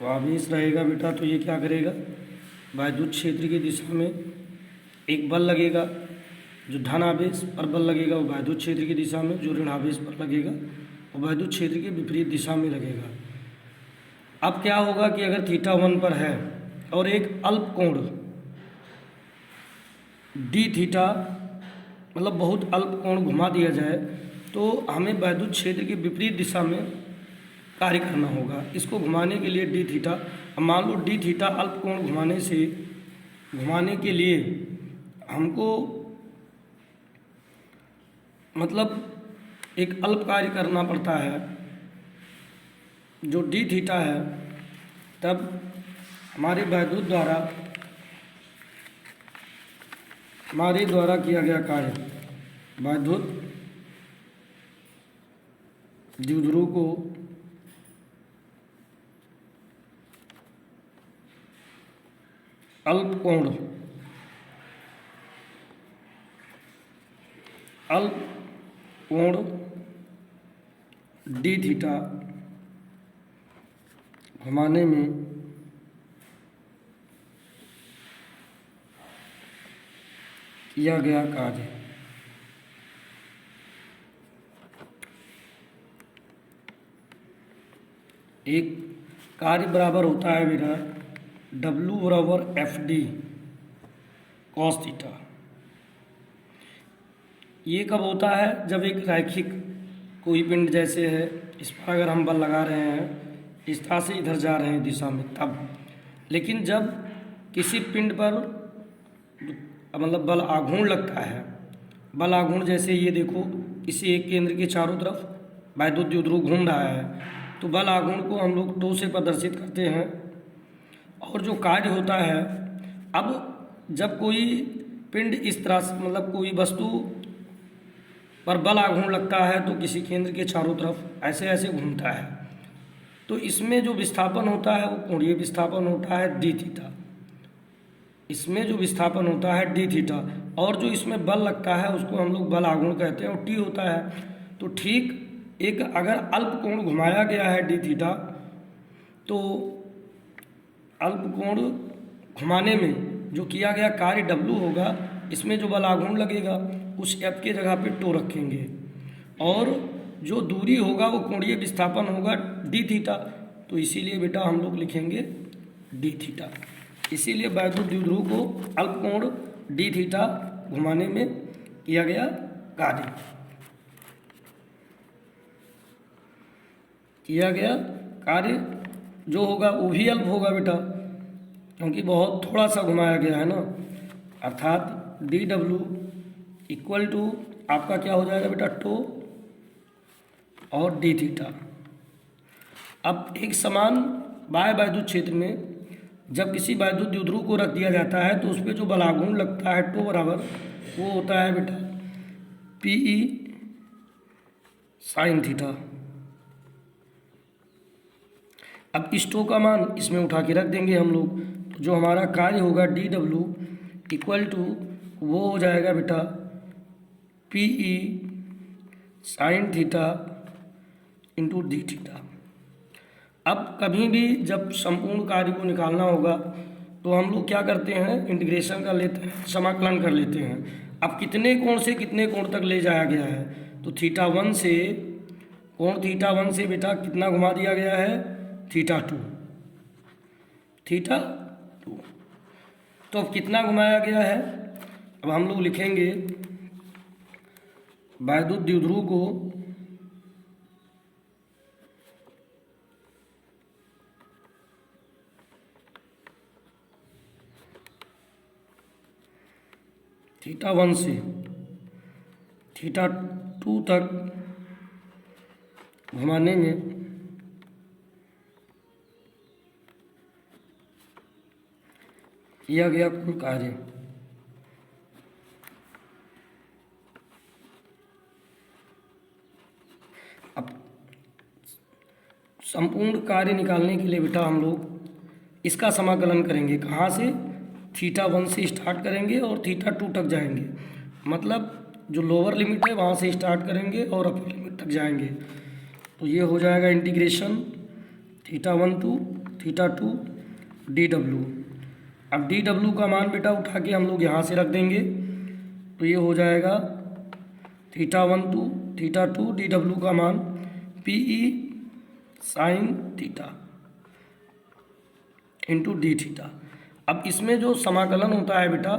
तो आवेश रहेगा बेटा, तो ये क्या करेगा, वैद्युत क्षेत्र की दिशा में एक बल लगेगा, जो धन आवेश पर बल लगेगा वो वैद्युत क्षेत्र की दिशा में, जो ऋण आवेश पर लगेगा वो वैद्युत क्षेत्र के विपरीत दिशा में लगेगा। अब क्या होगा कि अगर θ1 पर है और एक अल्प कोण dθ, मतलब बहुत अल्प कोण घुमा दिया जाए, तो हमें वैद्युत क्षेत्र की विपरीत दिशा में कार्य करना होगा। इसको घुमाने के लिए dθ, अब मान लो dθ अल्प कोण घुमाने के लिए हमको मतलब एक अल्प कार्य करना पड़ता है जो dθ है, तब हमारे द्वारा किया गया कार्य, वैद्युत द्विध्रुव को अल्प कोण dθ घुमाने में किया गया कार्य। एक कार्य बराबर होता है मेरा W बराबर FD cos थीटा। ये कब होता है, जब एक रैखिक कोई पिंड जैसे है, इस पर अगर हम बल लगा रहे हैं, इस तरह से इधर जा रहे हैं दिशा में, तब। लेकिन जब किसी पिंड पर मतलब बल आघूर्ण लगता है, बल आघूर्ण जैसे ये देखो, किसी एक केंद्र के चारों तरफ वैद्युत द्विध्रुव घूम रहा है, तो बल आघूर्ण को हम लोग टो से प्रदर्शित करते हैं। और जो कार्य होता है, अब जब कोई पिंड इस तरह से मतलब कोई वस्तु पर बल आघूर्ण लगता है तो किसी केंद्र के चारों तरफ ऐसे ऐसे घूमता है, तो इसमें जो विस्थापन होता है वो कोणीय विस्थापन होता है dθ। इसमें जो विस्थापन होता है dθ, और जो इसमें बल लगता है उसको हम लोग बल आघूर्ण कहते हैं, और t होता है। तो ठीक एक अगर अल्प कोण घुमाया गया है dθ, तो अल्प कोण घुमाने में जो किया गया कार्य W होगा, इसमें जो बल आघूर्ण लगेगा उस F के जगह पे टो रखेंगे, और जो दूरी होगा वो कोणीय विस्थापन होगा dθ। तो इसीलिए बेटा हम लोग लिखेंगे dθ। इसीलिए वैद्युत द्विध्रुव को अल्प कोण dθ घुमाने में किया गया कार्य जो होगा वो भी अल्प होगा बेटा, क्योंकि बहुत थोड़ा सा घुमाया गया है ना, अर्थात dW इक्वल टू आपका क्या हो जाएगा बेटा, टो और dθ। अब एक समान बाह्य वैद्युत क्षेत्र में जब किसी वैद्युत द्विध्रुव को रख दिया जाता है, तो उस पर जो बल आघूर्ण लगता है टो बराबर, वो होता है बेटा PE sin थीटा। अब इस टो का मान इसमें उठा के रख देंगे हम लोग, तो जो हमारा कार्य होगा dW इक्वल टू वो हो जाएगा बेटा PE sin theta into dθ। अब कभी भी जब संपूर्ण कार्य को निकालना होगा तो हम लोग क्या करते हैं, इंटीग्रेशन कर लेते हैं, समाकलन कर लेते हैं। अब कितने कोण से कितने कोण तक ले जाया गया है, तो θ1 से कोण θ1 से बेटा कितना घुमा दिया गया है, θ2। तो अब कितना घुमाया गया है, अब हम लोग लिखेंगे वैद्युत द्विध्रुव को θ1 से θ2 तक घुमाने में किया गया कुल कार्य। अब संपूर्ण कार्य निकालने के लिए बेटा हम लोग इसका समाकलन करेंगे, कहाँ से, θ1 से स्टार्ट करेंगे और θ2 तक जाएंगे, मतलब जो लोअर लिमिट है वहाँ से स्टार्ट करेंगे और अपर लिमिट तक जाएंगे। तो ये हो जाएगा integration θ1 to theta two D W. अब डी डब्ल्यू का मान बेटा उठा के हम लोग यहाँ से रख देंगे, तो ये हो जाएगा theta one two theta two D W का मान P E sine theta into D theta. अब इसमें जो समाकलन होता है बेटा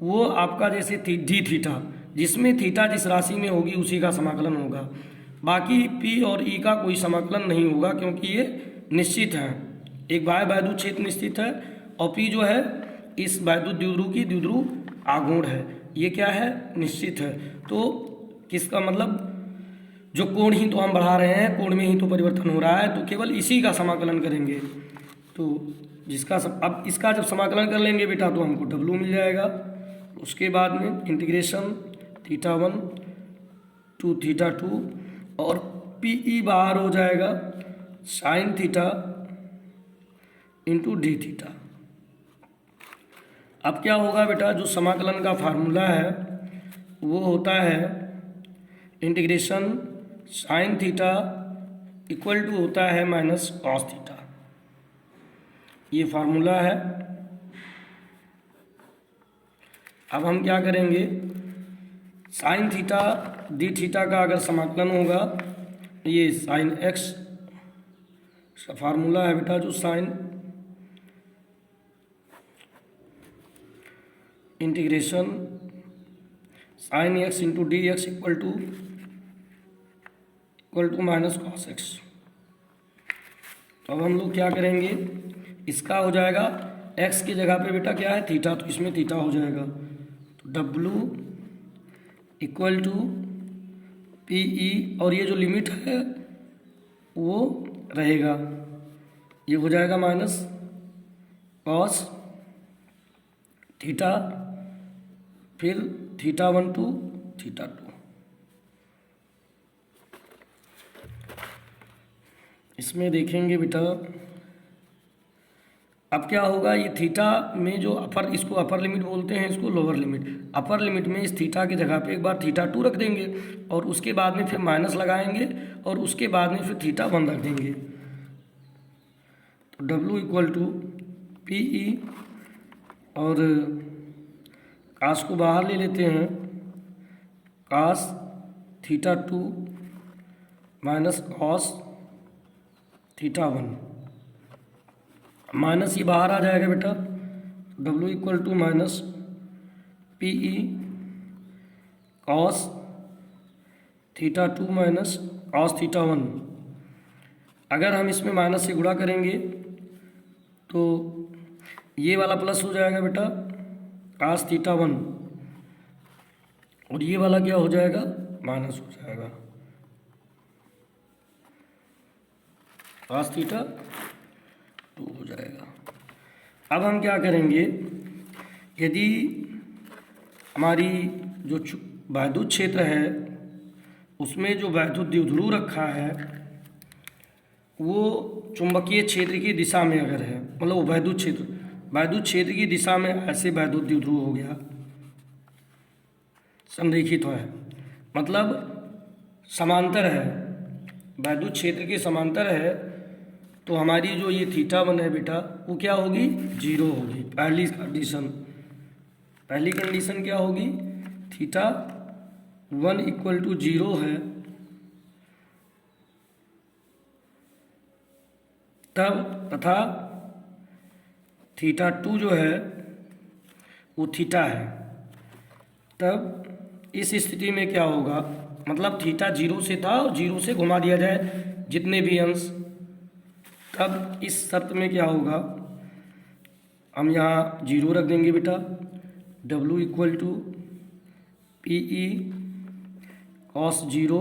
वो आपका जैसे डी थीटा, जिसमें थीटा जिस राशि में होगी उसी का समाकलन होगा। बाकी पी और ई का कोई समाकलन नहीं होगा क्योंकि ये निश्चित है। एक बाह्य वैद्युत क्षेत्र निश्चित है और पी जो है इस वैद्युत द्विध्रुव की द्विध्रुव आघूर्ण है, ये क्या है निश्चित है। तो किसका मतलब जो कोण ही तो हम बढ़ा रहे हैं, कोण में ही तो परिवर्तन हो रहा है, तो केवल इसी का समाकलन करेंगे। तो जिसका अब इसका जब समाकलन कर लेंगे बेटा तो हमको डब्लू मिल जाएगा। उसके बाद में integration theta one two theta to और पी ई बाहर हो जाएगा sine theta into D theta. अब क्या होगा बेटा, जो समाकलन का फार्मूला है वो होता है integration sine theta equal to होता है माइनस कॉस थीटा, ये फार्मूला है। अब हम क्या करेंगे, साइन थीटा डी थीटा का अगर समाकलन होगा, ये साइन एक्स का फार्मूला है बेटा, जो sine integration sine x into d x equal to minus cos x. तो अब हम लोग क्या करेंगे, इसका हो जाएगा एक्स की जगह पे बेटा क्या है थीटा, तो इसमें थीटा हो जाएगा। तो डब्लू इक्वल टू पी ई और ये जो लिमिट है वो रहेगा, ये हो जाएगा माइनस कॉस थीटा फिर theta one two theta to. इसमें देखेंगे बेटा अब क्या होगा, ये थीटा में जो अपर, इसको अपर लिमिट बोलते हैं, इसको लोअर लिमिट। अपर लिमिट में इस थीटा की जगह पे एक बार थीटा टू रख देंगे और उसके बाद में फिर माइनस लगाएंगे और उसके बाद में फिर थीटा वन रख देंगे। तो डब्लू इक्वल टू पी ई और कास को बाहर ले लेते हैं, cos theta two minus cos theta one, minus ये बाहर आ जाएगा बेटा, डब्लू equal to minus p e cos theta two minus cos theta one. अगर हम इसमें माइनस से गुणा करेंगे तो ये वाला प्लस हो जाएगा बेटा कॉस थीटा वन और ये वाला क्या हो जाएगा माइनस हो जाएगा कॉस थीटा टू हो जाएगा। अब हम क्या करेंगे, यदि हमारी जो वैद्युत क्षेत्र है उसमें जो वैद्युत द्विध्रुव रखा है वो चुंबकीय क्षेत्र की दिशा में अगर है, मतलब वो वैद्युत क्षेत्र की दिशा में ऐसे वैद्युत द्विध्रुव हो गया, संरेखित है, मतलब समांतर है, वैद्युत क्षेत्र के समांतर है, तो हमारी जो ये थीटा वन है बेटा वो क्या होगी जीरो होगी। पहली कंडीशन क्या होगी, theta one equal to zero है, तब तथा थीटा टू जो है वो थीटा है, तब इस स्थिति में क्या होगा, मतलब थीटा जीरो से था और जीरो से घुमा दिया जाए जितने भी अंश, तब इस शर्त में क्या होगा, हम यहाँ जीरो रख देंगे बेटा, डब्लू equal to p e cos zero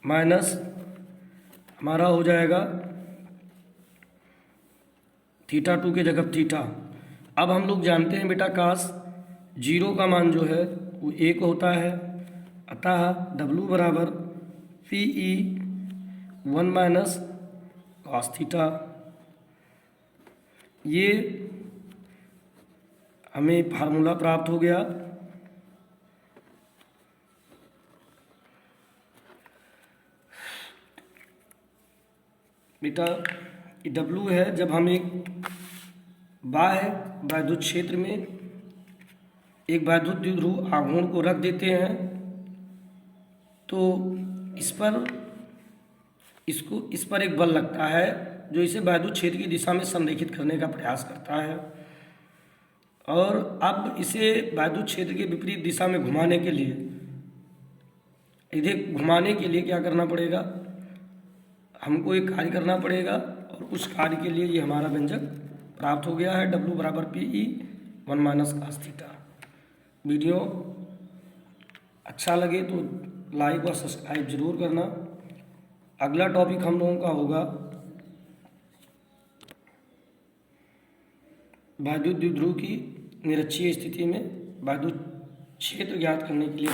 minus हमारा हो जाएगा थीटा टू के जगह थीटा। अब हम लोग जानते हैं बेटा कास जीरो का मान जो है वो एक होता है, अतः डब्लू बराबर P E one minus cos theta. ये हमें फार्मूला प्राप्त हो गया। बेटा डब्लू है जब हम एक बाह्य वैद्युत क्षेत्र में एक वैद्युत द्विध्रुव आघूर्ण को रख देते हैं तो इस पर एक बल लगता है जो इसे वैद्युत क्षेत्र की दिशा में संरेखित करने का प्रयास करता है। और अब इसे वैद्युत क्षेत्र के विपरीत दिशा में घुमाने के लिए क्या करना पड़ेगा, हमको एक कार्य करना पड़ेगा और उस कार्य के लिए ये हमारा व्यंजक प्राप्त हो गया है, W बराबर PE 1 - cos थीटा। वीडियो अच्छा लगे तो लाइक और सब्सक्राइब जरूर करना। अगला टॉपिक हम लोगों का होगा वैद्युत द्विध्रुव की निरक्षीय स्थिति में वैद्युत क्षेत्र ज्ञात करने के लिए।